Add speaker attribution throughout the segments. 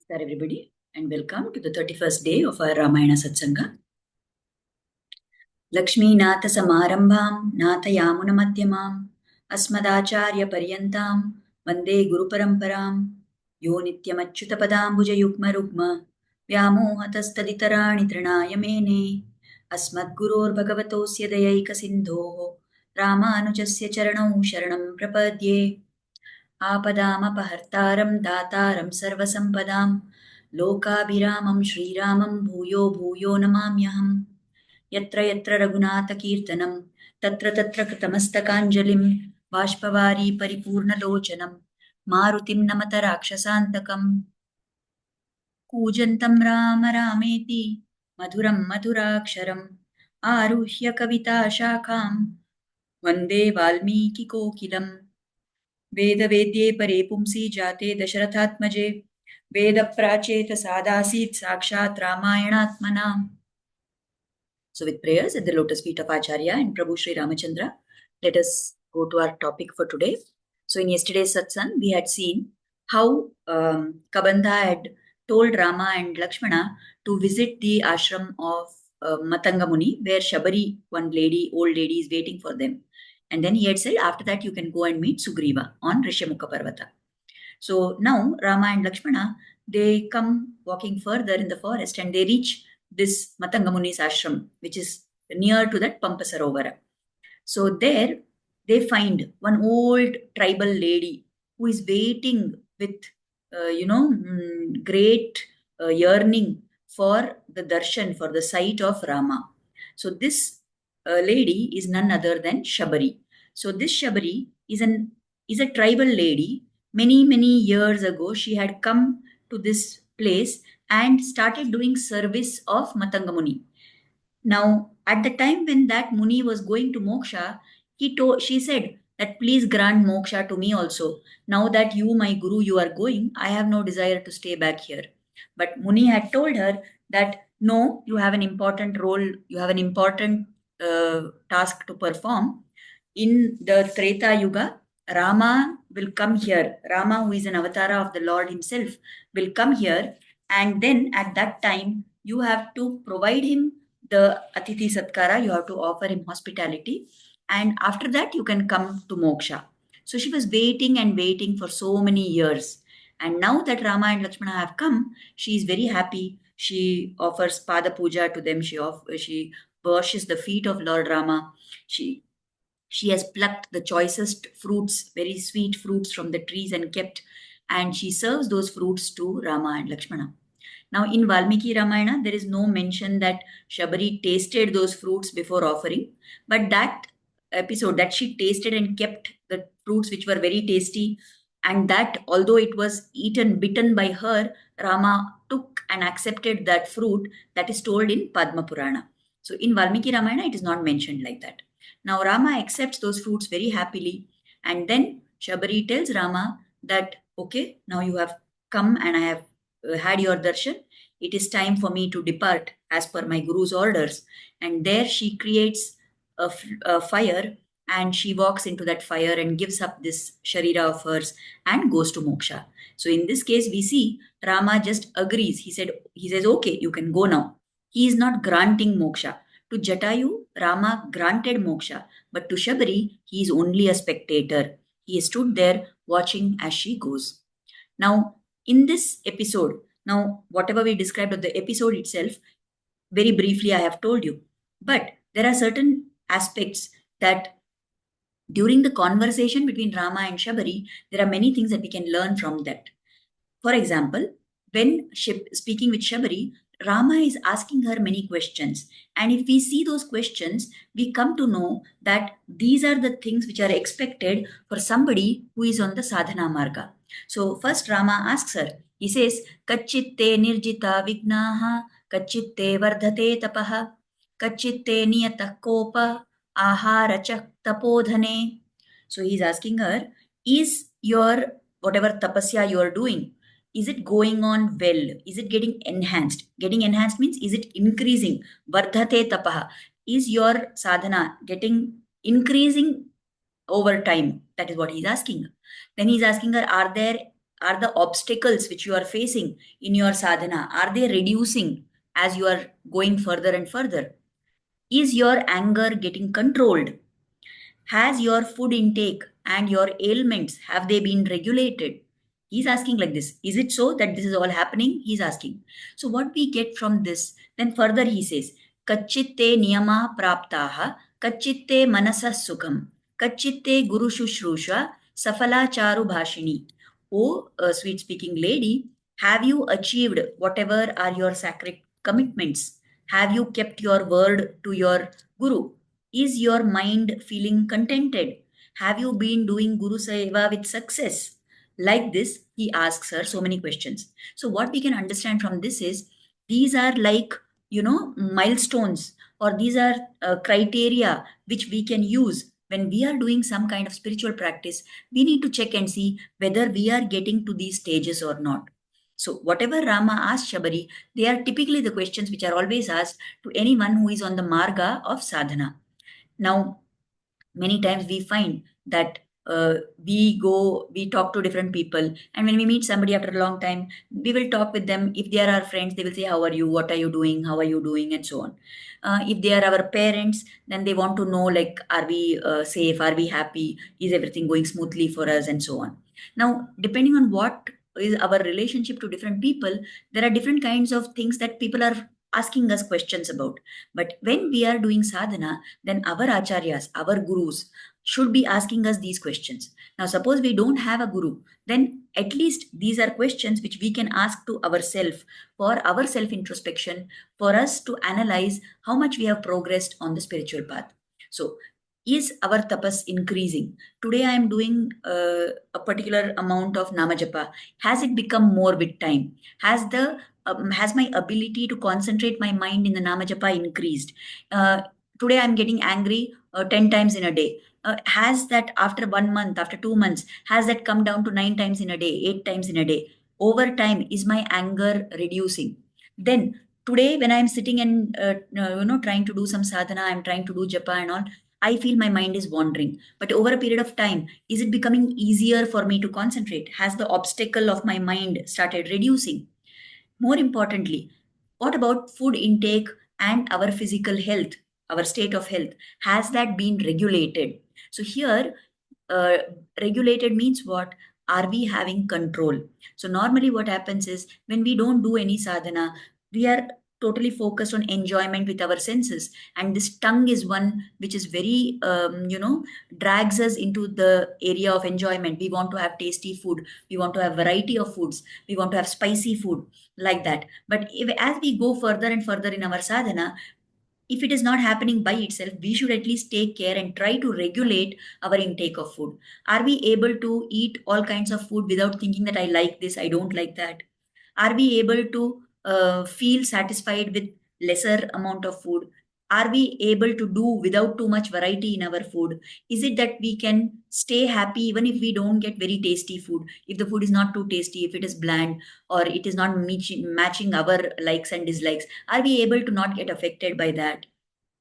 Speaker 1: Namaskar everybody and welcome to the 31st day of our Ramayana Satsanga. Lakshmi Natha Samarambham Natha Yamuna Madhyamam Asmadacharya Paryantam Vande Guru Paramparam Yo Nityam Achyuta Padambuja Yukma Rukma Vyamohatastaditarani Trinaya Mene Asmadguror Bhagavatosya Dayaika Sindhoho Ramanujasya Charanau Sharanam Prapadye आपदामपहर्तारं दातारं सर्वसम्पदां लोकाभिरामं श्रीरामं भूयो भूयो नमाम्यहम् यत्र यत्र रघुनाथकीर्तनं तत्र तत्र कृतमस्तकाञ्जलिं बाष्पवारी परिपूर्णलोचनं मारुतिं नमत राक्षसान्तकम् कूजन्तं राम रामेति मधुरं मधुराक्षरम् आरुह्य कविताशाखां वन्दे वाल्मीकिकोकिलम् वेदवेद्ये परे पुंसि जाते दशरथात्मजे वेदप्राचेत सादासीत् साक्षात् रामायणात्मना. So with prayers at the lotus feet of Acharya and Prabhu Sri Ramachandra, let us go to our topic for today. So in yesterday's satsang, we had seen how Kabandha had told Rama and Lakshmana to visit the ashram of Matanga Muni, where Shabari, one lady, old lady, is waiting for them. And then he had said, after that you can go and meet Sugriva on Rishyamukha Parvata. So now Rama and Lakshmana, they come walking further in the forest and they reach this Matanga Muni's ashram, which is near to that Pampasarovara. So there they find one old tribal lady who is waiting with, great yearning for the darshan, for the sight of Rama. So this lady is none other than Shabari. So this Shabari is a tribal lady. Many years ago, she had come to this place and started doing service of Matanga Muni. Now, at the time when that Muni was going to moksha, she said that please grant moksha to me also. Now that you, my guru, you are going, I have no desire to stay back here. But Muni had told her that no, you have an important role, you have an important task to perform. In the Treta Yuga, Rama will come here. Rama, who is an avatar of the Lord himself, will come here. And then at that time, you have to provide him the Atithi Satkara, you have to offer him hospitality. And after that, you can come to Moksha. So she was waiting and waiting for so many years. And now that Rama and Lakshmana have come, she is very happy. She offers Pada Puja to them. She washes the feet of Lord Rama. She has plucked the choicest fruits, very sweet fruits from the trees and kept, and she serves those fruits to Rama and Lakshmana. Now, in Valmiki Ramayana, there is no mention that Shabari tasted those fruits before offering, but that episode that she tasted and kept the fruits which were very tasty, and that although it was bitten by her, Rama took and accepted that fruit, that is told in Padma Purana. So, in Valmiki Ramayana, it is not mentioned like that. Now, Rama accepts those fruits very happily, and then Shabari tells Rama that, okay, now you have come and I have had your darshan. It is time for me to depart as per my guru's orders. And there she creates a fire and she walks into that fire and gives up this sharira of hers and goes to moksha. So in this case, we see Rama just agrees. He says, okay, you can go now. He is not granting moksha. To Jatayu, Rama granted moksha, but to Shabari, he is only a spectator. He stood there watching as she goes. Now, in this episode, now whatever we described of the episode itself, very briefly I have told you. But there are certain aspects that during the conversation between Rama and Shabari, there are many things that we can learn from that. For example, when speaking with Shabari, Rama is asking her many questions. And if we see those questions, we come to know that these are the things which are expected for somebody who is on the sadhana marga. So first Rama asks her, he says, Kachitte nirjita vignaha, kachitte vardhate tapaha, kachitte niyata kopa, aharachak tapodhane. So he's asking her, is your whatever tapasya you are doing, is it going on well? Is it getting enhanced? Getting enhanced means, is it increasing? Vardhate tapaha. Is your sadhana getting increasing over time? That is what he's asking. Then he's asking her, are there are the obstacles which you are facing in your sadhana, are they reducing as you are going further and further? Is your anger getting controlled? Has your food intake and your ailments, have they been regulated? He's asking like this. Is it so that this is all happening? He's asking. So what we get from this, then further he says, Kachitte niyama praptaha, kachitte manasa sukham, kachitte guru shushrusha, safala charu bhashini. Oh, sweet speaking lady, have you achieved whatever are your sacred commitments? Have you kept your word to your guru? Is your mind feeling contented? Have you been doing Guru Seva with success? Like this, he asks her so many questions. So, what we can understand from this is these are like, milestones, or these are criteria which we can use when we are doing some kind of spiritual practice. We need to check and see whether we are getting to these stages or not. So, whatever Rama asked Shabari, they are typically the questions which are always asked to anyone who is on the marga of sadhana. Now, many times we find that we talk to different people, and when we meet somebody after a long time, we will talk with them. If they are our friends, they will say, how are you, what are you doing, how are you doing, and so on. If they are our parents, then they want to know, like, are we safe, are we happy, is everything going smoothly for us, and so on. Now, depending on what is our relationship to different people, there are different kinds of things that people are asking us questions about. But when we are doing sadhana, then our acharyas, our gurus, should be asking us these questions. Now, suppose we don't have a guru, then at least these are questions which we can ask to ourselves for our self introspection, for us to analyze how much we have progressed on the spiritual path. So, is our tapas increasing? Today, I am doing a particular amount of namajapa. Has it become more with time? Has my ability to concentrate my mind in the namajapa increased? Today I'm getting angry 10 times in a day. Has that after 1 month, after 2 months, has that come down to 9 times in a day, 8 times in a day? Over time, is my anger reducing? Then today, when I'm sitting and trying to do some sadhana, I'm trying to do japa and all, I feel my mind is wandering. But over a period of time, is it becoming easier for me to concentrate? Has the obstacle of my mind started reducing? More importantly, what about food intake and our physical health, our state of health? Has that been regulated? So, here, uh, regulated means what? Are we having control? So, normally, what happens is when we don't do any sadhana, we are totally focused on enjoyment with our senses. And this tongue is one which is very, drags us into the area of enjoyment. We want to have tasty food, we want to have variety of foods, we want to have spicy food, like that. But as we go further and further in our sadhana, if it is not happening by itself, we should at least take care and try to regulate our intake of food. Are we able to eat all kinds of food without thinking that I like this, I don't like that? Are we able to feel satisfied with lesser amount of food? Are we able to do without too much variety in our food? Is it that we can stay happy even if we don't get very tasty food? If the food is not too tasty, if it is bland, or it is not matching our likes and dislikes, are we able to not get affected by that?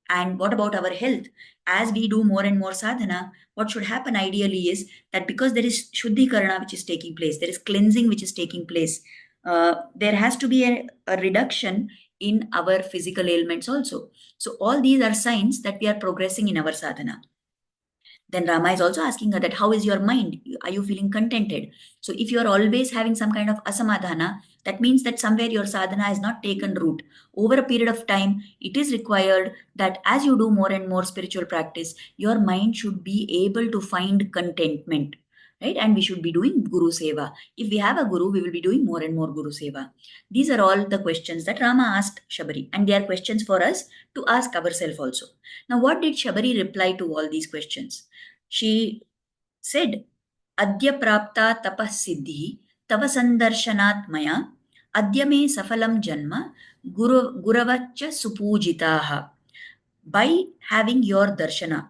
Speaker 1: And what about our health? As we do more and more sadhana, what should happen ideally is that because there is shuddhikarana which is taking place, there is cleansing which is taking place, there has to be a reduction in our physical ailments also. So, all these are signs that we are progressing in our sadhana. Then Rama is also asking her that how is your mind? Are you feeling contented? So if you are always having some kind of asamadhana, that means that somewhere your sadhana has not taken root. Over a period of time, it is required that as you do more and more spiritual practice, your mind should be able to find contentment. Right? And we should be doing Guru Seva. If we have a Guru, we will be doing more and more Guru Seva. These are all the questions that Rama asked Shabari. And they are questions for us to ask ourselves also. Now, what did Shabari reply to all these questions? She said, Adya prapta tapah siddhi tava sandarshanat maya adya me safalam janma guravaccha supujitaha. By having your darshana,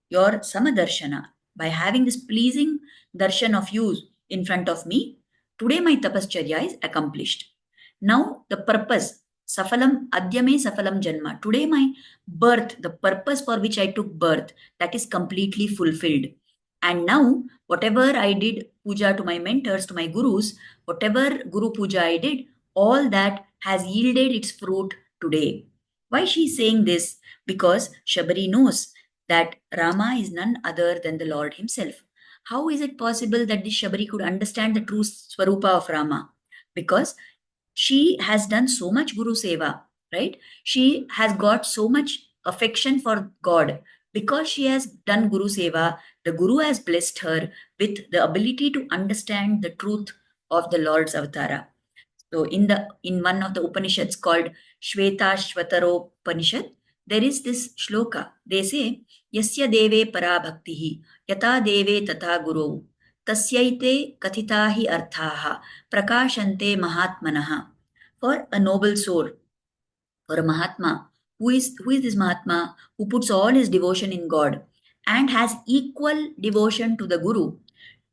Speaker 1: your samadarshana, by having this pleasing darshan of you in front of me, today my tapascharya is accomplished. Now the purpose, safalam adyame safalam janma, today my birth, the purpose for which I took birth, that is completely fulfilled. And now, whatever I did puja to my mentors, to my gurus, whatever guru puja I did, all that has yielded its fruit today. Why she is saying this? Because Shabari knows that Rama is none other than the Lord himself. How is it possible that this Shabari could understand the true Swarupa of Rama? Because she has done so much Guru Seva, right? She has got so much affection for God. Because she has done Guru Seva, the Guru has blessed her with the ability to understand the truth of the Lord's Avatara. So in one of the Upanishads called Shweta Shvataro Upanishad, there is this shloka. They say, Yasya deve para bhaktihi, yata deve tata guru, tasyaite kathitahi arthaha, prakashante mahatmanaha. For a noble soul, for a Mahatma, who is this Mahatma who puts all his devotion in God and has equal devotion to the Guru,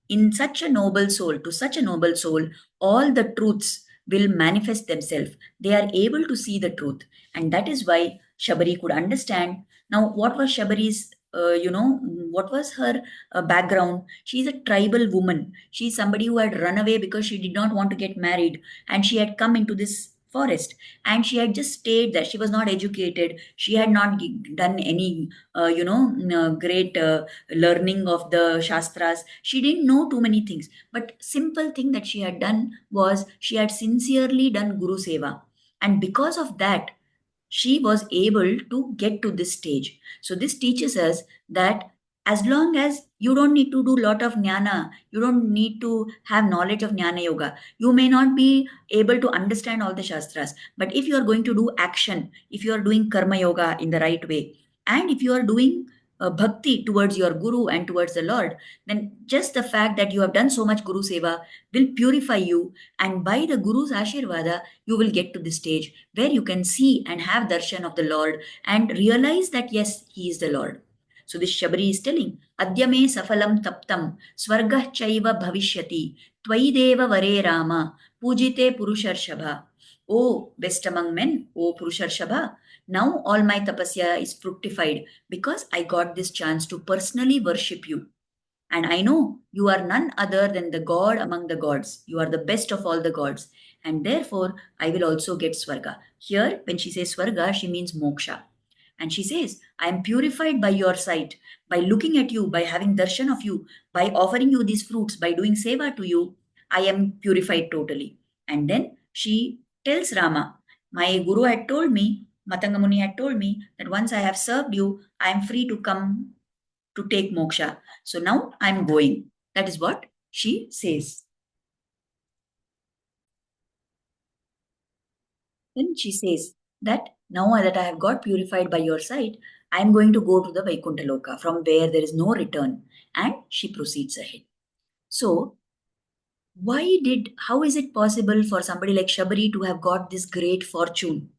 Speaker 1: in such a noble soul, to such a noble soul, all the truths will manifest themselves. They are able to see the truth. And that is why Shabari could understand. Now, what was Shabari's, what was her background? She's a tribal woman. She's somebody who had run away because she did not want to get married. And she had come into this forest and she had just stayed there. She was not educated. She had not done any, great learning of the Shastras. She didn't know too many things. But simple thing that she had done was she had sincerely done Guru Seva. And because of that, she was able to get to this stage. So this teaches us that as long as you don't need to do lot of jnana, you don't need to have knowledge of jnana yoga. You may not be able to understand all the shastras, but if you are going to do action, if you are doing karma yoga in the right way, and if you are doing bhakti towards your guru and towards the Lord, then just the fact that you have done so much Guru Seva will purify you, and by the Guru's Ashirvada, you will get to the stage where you can see and have darshan of the Lord and realize that yes, He is the Lord. So this Shabari is telling, Adyame safalam taptam, swargah chaiva bhavishyati, tvaideva vare Rama, pujite purusharshabha. O best among men, O Purusharshabha, now all my tapasya is fructified because I got this chance to personally worship you. And I know you are none other than the God among the gods. You are the best of all the gods. And therefore, I will also get Swarga. Here, when she says Swarga, she means moksha. And she says, I am purified by your sight, by looking at you, by having darshan of you, by offering you these fruits, by doing seva to you, I am purified totally. And then she tells Rama, my guru had told me, Matanga Muni had told me that once I have served you, I am free to come to take moksha. So now I'm going. That is what she says. Then she says that now that I have got purified by your sight, I am going to go to the Vaikuntha Loka from where there is no return. And she proceeds ahead. So, how is it possible for somebody like Shabari to have got this great fortune?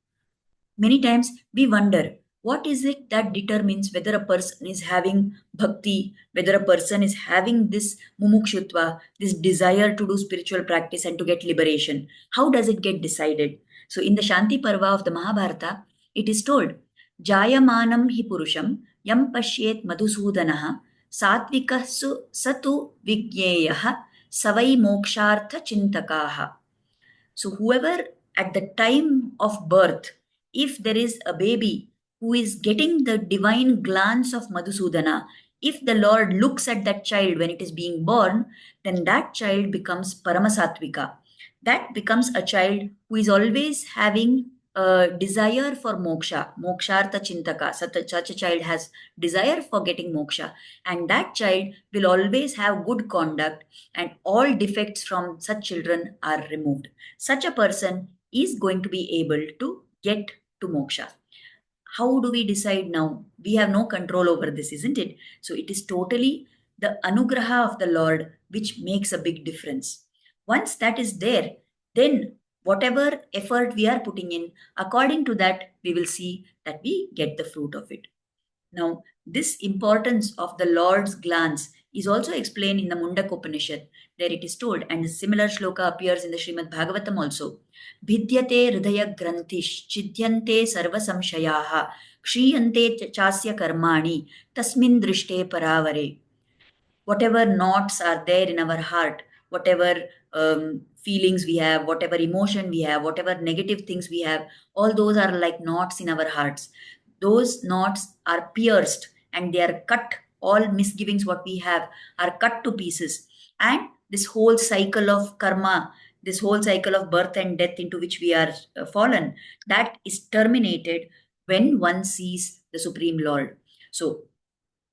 Speaker 1: Many times we wonder what is it that determines whether a person is having bhakti, whether a person is having this mumukshutva, this desire to do spiritual practice and to get liberation. How does it get decided? So in the Shanti Parva of the Mahabharata, it is told, Jayamanam hi purusham yam pashyet madhusudanaha satvikah satu vigyeyah savai mokshartha chintakaha. So, whoever at the time of birth, if there is a baby who is getting the divine glance of Madhusudana, if the Lord looks at that child when it is being born, then that child becomes Paramasattvika. That becomes a child who is always having a desire for moksha, mokshartha chintaka. Such a child has desire for getting moksha, and that child will always have good conduct, and all defects from such children are removed. Such a person is going to be able to get to moksha. How do we decide now? We have no control over this, isn't it? So it is totally the anugraha of the Lord which makes a big difference. Once that is there, then whatever effort we are putting in, according to that, we will see that we get the fruit of it. Now, this importance of the Lord's glance is also explained in the Mundak Upanishad, where it is told, and a similar shloka appears in the Srimad Bhagavatam also. Bhidyate hridaya grantish chidyante sarva samshayaha kshiyante chasya karmani tasmin drishte paravare. whatever knots are there in our heart, whatever feelings we have, whatever emotion we have, whatever negative things we have, all those are like knots in our hearts. Those knots are pierced and they are cut. All misgivings what we have are cut to pieces. And this whole cycle of karma, this whole cycle of birth and death into which we are fallen, that is terminated when one sees the Supreme Lord. So,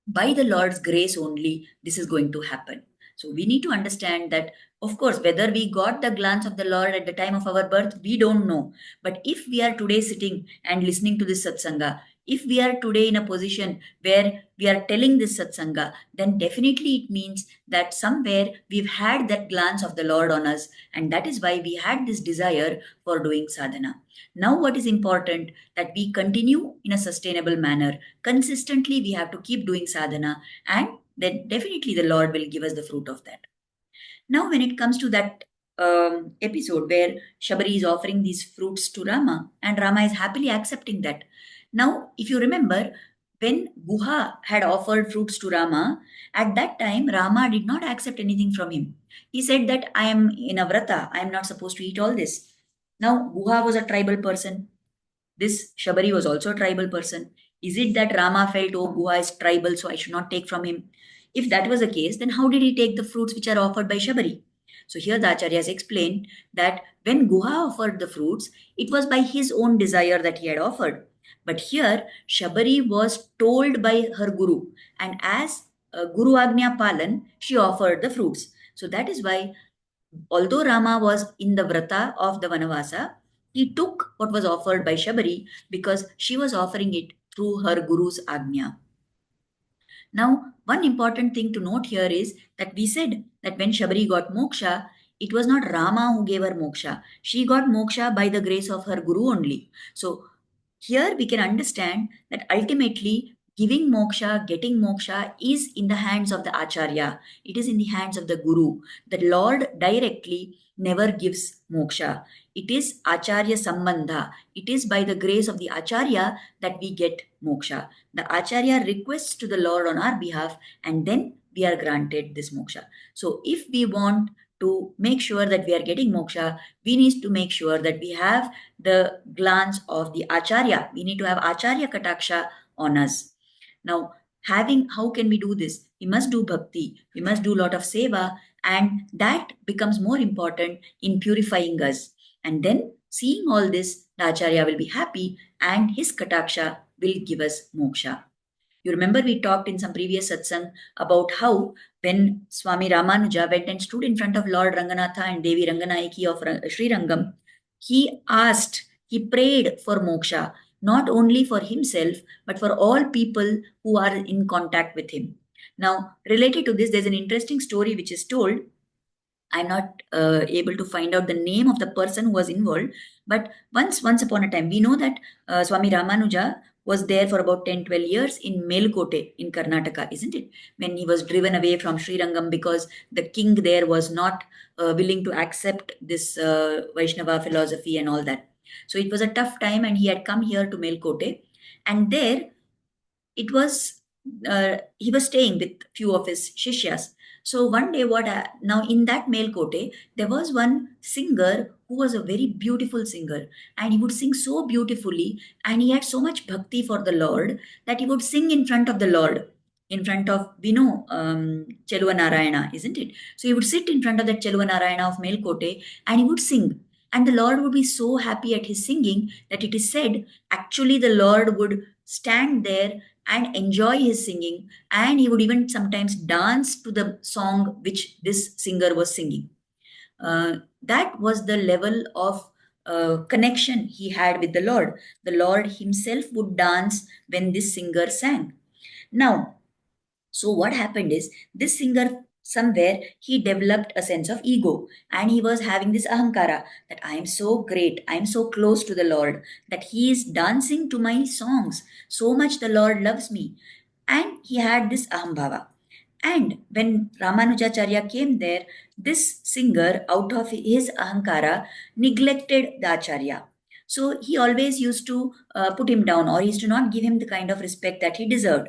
Speaker 1: by the Lord's grace only, this is going to happen. So, we need to understand that, of course, whether we got the glance of the Lord at the time of our birth, we don't know. But if we are today sitting and listening to this satsanga, if we are today in a position where we are telling this satsanga, then definitely it means that somewhere we've had that glance of the Lord on us, and that is why we had this desire for doing sadhana. Now, what is important that we continue in a sustainable manner. Consistently, we have to keep doing sadhana, and then definitely the Lord will give us the fruit of that. Now, when it comes to that episode where Shabari is offering these fruits to Rama, and Rama is happily accepting that. Now, if you remember, when Guha had offered fruits to Rama, at that time Rama did not accept anything from him. He said that I am in a vrata, I am not supposed to eat all this. Now, Guha was a tribal person. This Shabari was also a tribal person. Is it that Rama felt, oh, Guha is tribal, so I should not take from him? If that was the case, then how did he take the fruits which are offered by Shabari? So here the Acharyas explained that when Guha offered the fruits, it was by his own desire that he had offered. But here, Shabari was told by her Guru, and as Guru Agnya Palan, she offered the fruits. So that is why, although Rama was in the vrata of the Vanavasa, he took what was offered by Shabari because she was offering it through her Guru's Agnya. Now, one important thing to note here is that we said that when Shabari got moksha, it was not Rama who gave her moksha. She got moksha by the grace of her Guru only. So, here we can understand that ultimately giving moksha, getting moksha is in the hands of the Acharya. It is in the hands of the Guru. The Lord directly never gives moksha. It is Acharya Sambandha. It is by the grace of the Acharya that we get moksha. The Acharya requests to the Lord on our behalf, and then we are granted this moksha. So if we want to make sure that we are getting moksha, we need to make sure that we have the glance of the Acharya. We need to have Acharya Kataksha on us. Now, how can we do this? We must do bhakti, we must do a lot of seva, and that becomes more important in purifying us. And then, seeing all this, the Acharya will be happy and his Kataksha will give us moksha. You remember we talked in some previous satsang about how when Swami Ramanuja went and stood in front of Lord Ranganatha and Devi Ranganayaki of Sri Rangam, he prayed for moksha, not only for himself, but for all people who are in contact with him. Now, related to this, there's an interesting story which is told. I'm not able to find out the name of the person who was involved, but once upon a time, we know that Swami Ramanuja was there for about 10, 12 years in Melkote in Karnataka, isn't it? When he was driven away from Sri Rangam because the king there was not willing to accept this Vaishnava philosophy and all that. So it was a tough time, and he had come here to Melkote, and there it was he was staying with few of his shishyas. So one day, now in that Melkote, there was one singer who was a very beautiful singer, and he would sing so beautifully, and he had so much bhakti for the Lord that he would sing in front of the Lord, in front of Cheluva Narayana, isn't it? So he would sit in front of that Cheluva Narayana of Melkote, and he would sing. And the Lord would be so happy at his singing that it is said, actually, the Lord would stand there and enjoy his singing, and he would even sometimes dance to the song which this singer was singing. That was the level of connection he had with the Lord. The Lord himself would dance when this singer sang. Now, so what happened is this singer somewhere he developed a sense of ego, and he was having this ahankara that I am so great, I am so close to the Lord that he is dancing to my songs. So much the Lord loves me. And he had this ahambhava. And when Ramanujacharya came there, this singer, out of his ahankara, neglected the Acharya. So he always used to put him down, or he used to not give him the kind of respect that he deserved.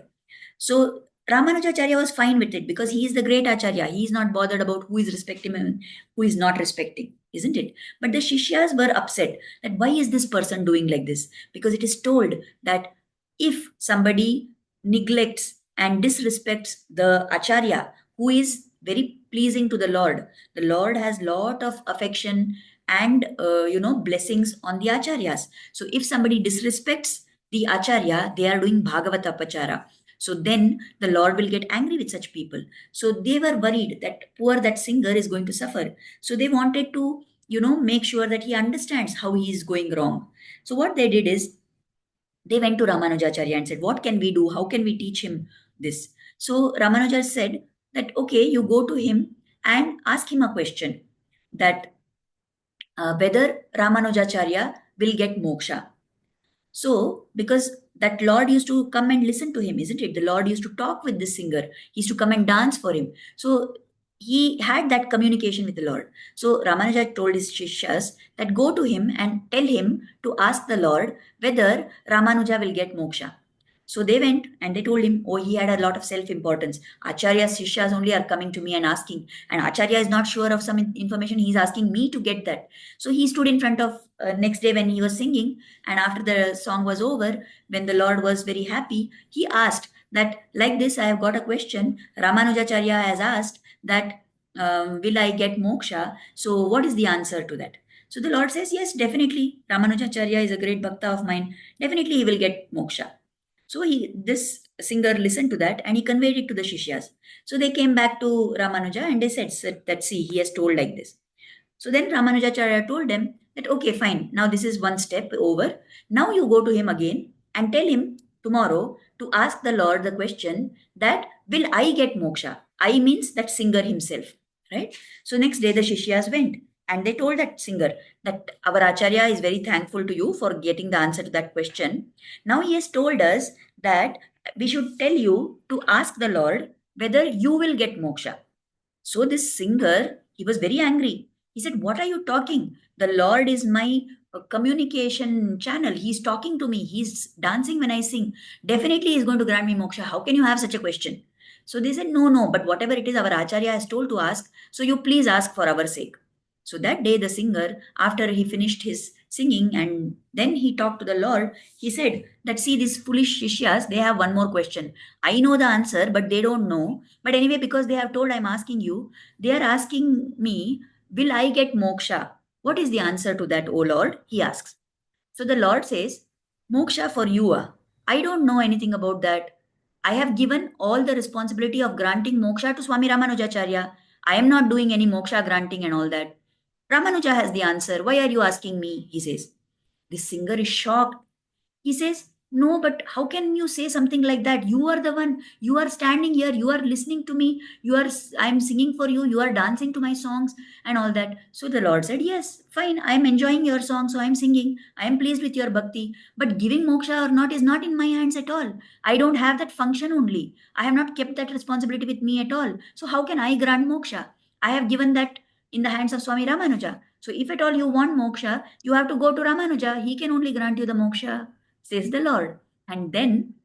Speaker 1: So Ramanujacharya was fine with it because he is the great Acharya. He is not bothered about who is respecting him and who is not respecting, isn't it? But the Shishyas were upset that why is this person doing like this? Because it is told that if somebody neglects and disrespects the Acharya, who is very pleasing to the Lord has lot of affection and blessings on the Acharyas. So if somebody disrespects the Acharya, they are doing Bhagavata Pachara. So then the Lord will get angry with such people. So they were worried that poor that singer is going to suffer. So they wanted to, make sure that he understands how he is going wrong. So what they did is they went to Ramanujacharya and said, what can we do? How can we teach him this? So Ramanuja said that, okay, you go to him and ask him a question that whether Ramanujacharya will get moksha. So, because that Lord used to come and listen to him, isn't it? The Lord used to talk with the singer. He used to come and dance for him. So, he had that communication with the Lord. So, Ramanuja told his Shishyas that go to him and tell him to ask the Lord whether Ramanuja will get moksha. So they went and they told him, oh, he had a lot of self-importance. Acharya's Shishyas only are coming to me and asking. And Acharya is not sure of some information. He's asking me to get that. So he stood in front of next day when he was singing. And after the song was over, when the Lord was very happy, he asked that, like this, I have got a question. Ramanujacharya has asked that, will I get moksha? So what is the answer to that? So the Lord says, yes, definitely. Ramanujacharya is a great bhakta of mine. Definitely he will get moksha. So this singer listened to that and he conveyed it to the Shishyas. So they came back to Ramanuja and they said that, see, he has told like this. So then Ramanujacharya told them that, okay, fine, now this is one step over. Now you go to him again and tell him tomorrow to ask the Lord the question that, will I get moksha? I means that singer himself, right? So next day the Shishyas went and they told that singer that our Acharya is very thankful to you for getting the answer to that question. Now he has told us that we should tell you to ask the Lord whether you will get moksha. So this singer, he was very angry. He said, what are you talking? The Lord is my communication channel. He's talking to me. He's dancing when I sing. Definitely he's going to grant me moksha. How can you have such a question? So they said, no, no, but whatever it is our Acharya has told to ask, so you please ask for our sake. So that day the singer, after he finished his singing and then he talked to the Lord, he said that, see, these foolish Shishyas, they have one more question. I know the answer, but they don't know. But anyway, because they have told I'm asking you, they are asking me, will I get moksha? What is the answer to that, O Lord? He asks. So the Lord says, moksha for you. I don't know anything about that. I have given all the responsibility of granting moksha to Swami Ramanujacharya. I am not doing any moksha granting and all that. Ramanuja has the answer. Why are you asking me? He says. The singer is shocked. He says, no, but how can you say something like that? You are the one, you are standing here, you are listening to me, I'm singing for you, you are dancing to my songs and all that. So the Lord said, yes, fine, I am enjoying your song, so I am singing, I am pleased with your bhakti, but giving moksha or not is not in my hands at all. I don't have that function only. I have not kept that responsibility with me at all. So how can I grant moksha? I have given that in the hands of Swami Ramanuja. So if at all you want moksha, you have to go to Ramanuja. He can only grant you the moksha, says the Lord. And then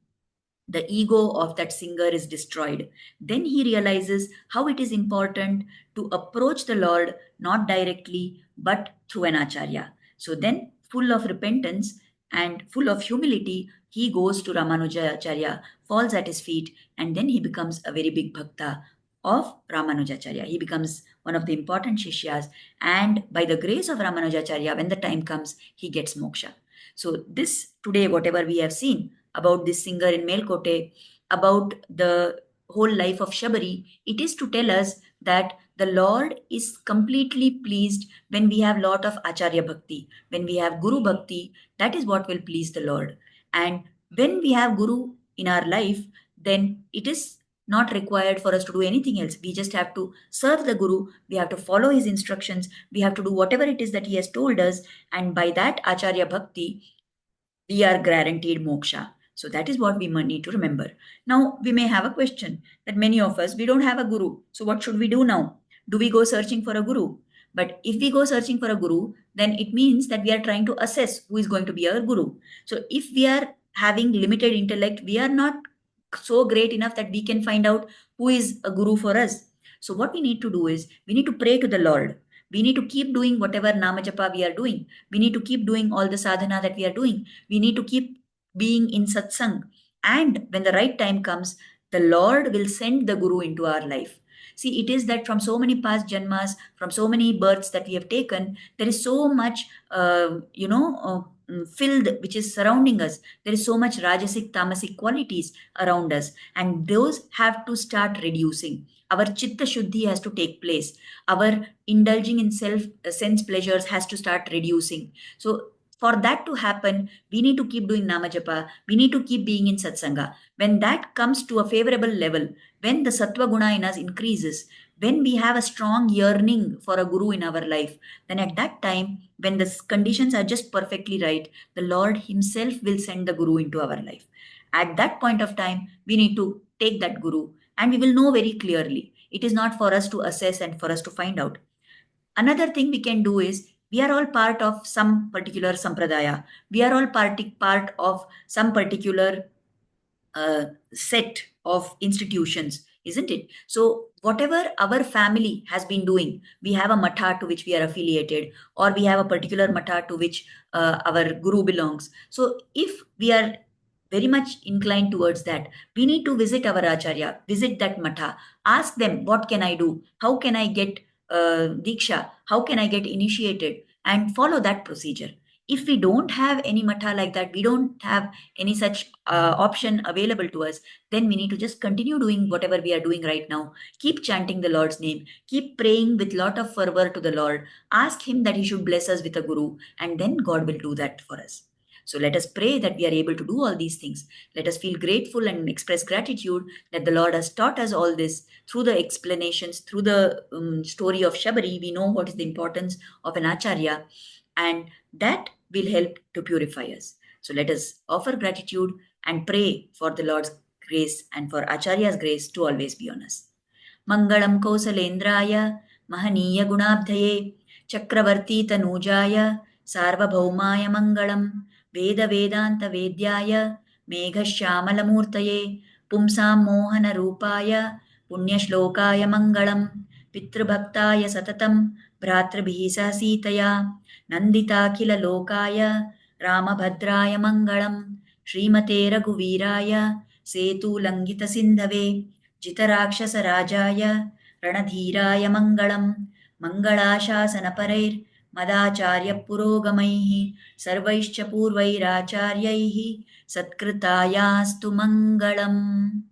Speaker 1: the ego of that singer is destroyed. Then he realizes how it is important to approach the Lord not directly but through an acharya. So then, full of repentance and full of humility, he goes to Ramanuja Acharya, falls at his feet, and then he becomes a very big bhakta of Ramanujacharya. He becomes one of the important Shishyas, and by the grace of Ramanujacharya, when the time comes, he gets moksha. So, this today, whatever we have seen about this singer in Melkote, about the whole life of Shabari, it is to tell us that the Lord is completely pleased when we have lot of Acharya Bhakti, when we have Guru Bhakti, that is what will please the Lord. And when we have Guru in our life, then it is not required for us to do anything else. We just have to serve the Guru, we have to follow his instructions, we have to do whatever it is that he has told us, and by that Acharya Bhakti, we are guaranteed moksha. So that is what we need to remember. Now, we may have a question that many of us, we don't have a guru. So what should we do now? Do we go searching for a guru? But if we go searching for a guru, then it means that we are trying to assess who is going to be our guru. So if we are having limited intellect, we are not so great enough that we can find out who is a guru for us. So what we need to do is we need to pray to the Lord. We need to keep doing whatever namajapa we are doing. We need to keep doing all the sadhana that we are doing. We need to keep being in satsang. And when the right time comes, the Lord will send the guru into our life. See, it is that from so many past janmas, from so many births that we have taken, there is so much, filled which is surrounding us. There is so much rajasic, tamasic qualities around us, and those have to start reducing. Our chitta shuddhi has to take place. Our indulging in self sense pleasures has to start reducing. So for that to happen, we need to keep doing namajapa. We need to keep being in satsanga. When that comes to a favorable level, when the sattva guna in us increases, when we have a strong yearning for a guru in our life, then at that time, when the conditions are just perfectly right, the Lord Himself will send the guru into our life. At that point of time, we need to take that guru and we will know very clearly. It is not for us to assess and for us to find out. Another thing we can do is we are all part of some particular sampradaya. We are all part of some particular set of institutions, isn't it? So, whatever our family has been doing, we have a matha to which we are affiliated, or we have a particular matha to which our guru belongs. So, if we are very much inclined towards that, we need to visit our acharya, visit that matha, ask them, what can I do? How can I get diksha? How can I get initiated? And follow that procedure. If we don't have any matha like that, we don't have any such option available to us, then we need to just continue doing whatever we are doing right now. Keep chanting the Lord's name, keep praying with lot of fervor to the Lord, ask Him that He should bless us with a guru, and then God will do that for us. So let us pray that we are able to do all these things. Let us feel grateful and express gratitude that the Lord has taught us all this through the explanations, through the story of Shabari. We know what is the importance of an acharya, and that will help to purify us. So let us offer gratitude and pray for the Lord's grace and for Acharya's grace to always be on us. Mangalam Kausalendraya Mahaniya Gunabdhaye Chakravarti Tanujaya Sarvabhaumaya Mangalam Veda Vedanta Vedyaya Meghashyamalamurtaye Pumsam Mohana Rupaya Punyashlokaya Mangalam Pitrubhaktaya Satatam Bhratrabhihi Sasitaya Nanditakhilalokaaya Ramabhadraya Mangalam Srimate Raghuviraya Setulangita-sindhave Jitaraksha-rajaaya Ranadhiraya Mangalam Mangalashasanaparair Madacharya-purogamaihi Sarvaischa purvairacharyaih Satkritaayastu Mangalam.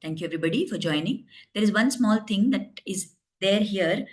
Speaker 1: Thank you everybody for joining. There is one small thing that is there here.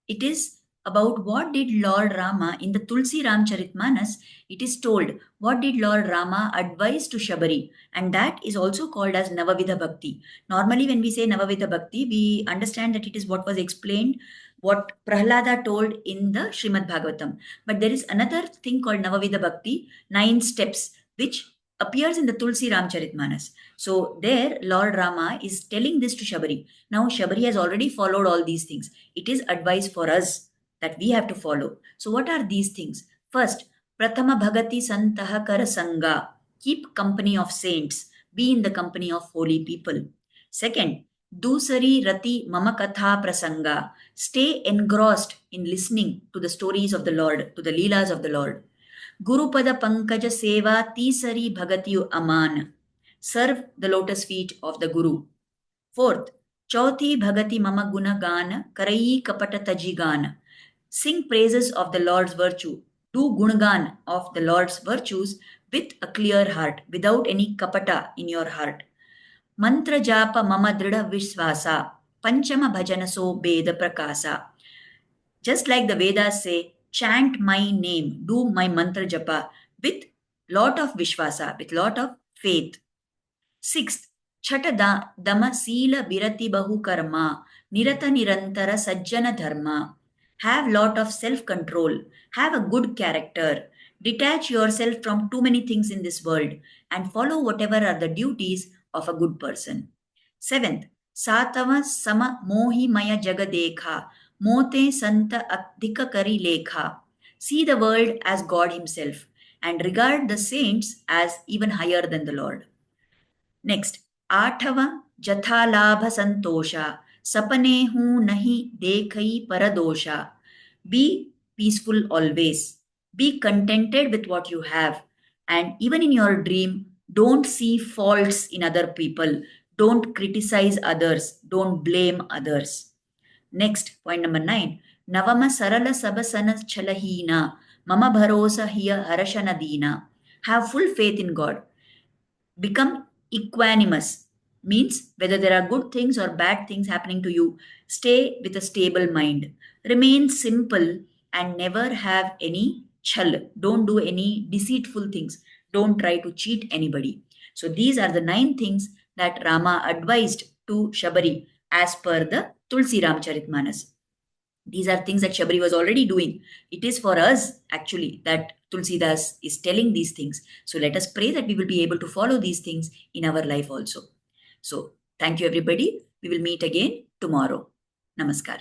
Speaker 1: It is about what did Lord Rama in the Tulsi Ramcharitmanas. It is told what did Lord Rama advise to Shabari, and that is also called as Navavidha Bhakti. Normally, when we say Navavidha Bhakti, we understand that it is what was explained, what Prahlada told in the Srimad Bhagavatam. But there is another thing called Navavidha Bhakti, 9 steps, which appears in the Tulsi Ramcharitmanas. So there, Lord Rama is telling this to Shabari. Now, Shabari has already followed all these things. It is advice for us that we have to follow. So what are these things? First, Prathama Bhagati Santaha Kara Sangha. Keep company of saints. Be in the company of holy people. Second, Dusari Rati Mama Katha Prasanga. Stay engrossed in listening to the stories of the Lord, to the Leelas of the Lord. Gurupada Pankaja Seva Tisari Bhagatiyu Aman. Serve the lotus feet of the Guru. Fourth, Chauthi Bhagati Mama Guna Gana Karai Kapata Tajigana. Sing praises of the Lord's virtue. Do Gunagan of the Lord's virtues with a clear heart, without any kapata in your heart. Mantra Japa Mama Drida Vishvasa. Panchama Bhajana So Beda Prakasa. Just like the Vedas say, chant my name, do my mantra japa with lot of vishvasa, with lot of faith. Sixth, Chata Dama Sila Birati Bahu Karma, Nirata Nirantara Sajjana Dharma. Have lot of self-control, have a good character, detach yourself from too many things in this world and follow whatever are the duties of a good person. Seventh, Satava Sama Mohi Maya Jagadekha, Mote Santa Adhika Kari Lekha. See the world as God Himself and regard the saints as even higher than the Lord. Next, आठवा जथा लाभ संतोषा सपने हूं नहीं देखई परदोषा. Be peaceful always. Be contented with what you have. And even in your dream, don't see faults in other people. Don't criticize others. Don't blame others. Next, point number 9. Navama sarala sabasana chalahina. Mama bharosa hiya harashanadina. Have full faith in God. Become equanimous. Means whether there are good things or bad things happening to you, stay with a stable mind. Remain simple and never have any chal. Don't do any deceitful things. Don't try to cheat anybody. So these are the 9 things that Rama advised to Shabari as per the Tulsi Ramcharitmanas. These are things that Shabari was already doing. It is for us actually that Tulsidas is telling these things. So let us pray that we will be able to follow these things in our life also. So thank you everybody. We will meet again tomorrow. Namaskar.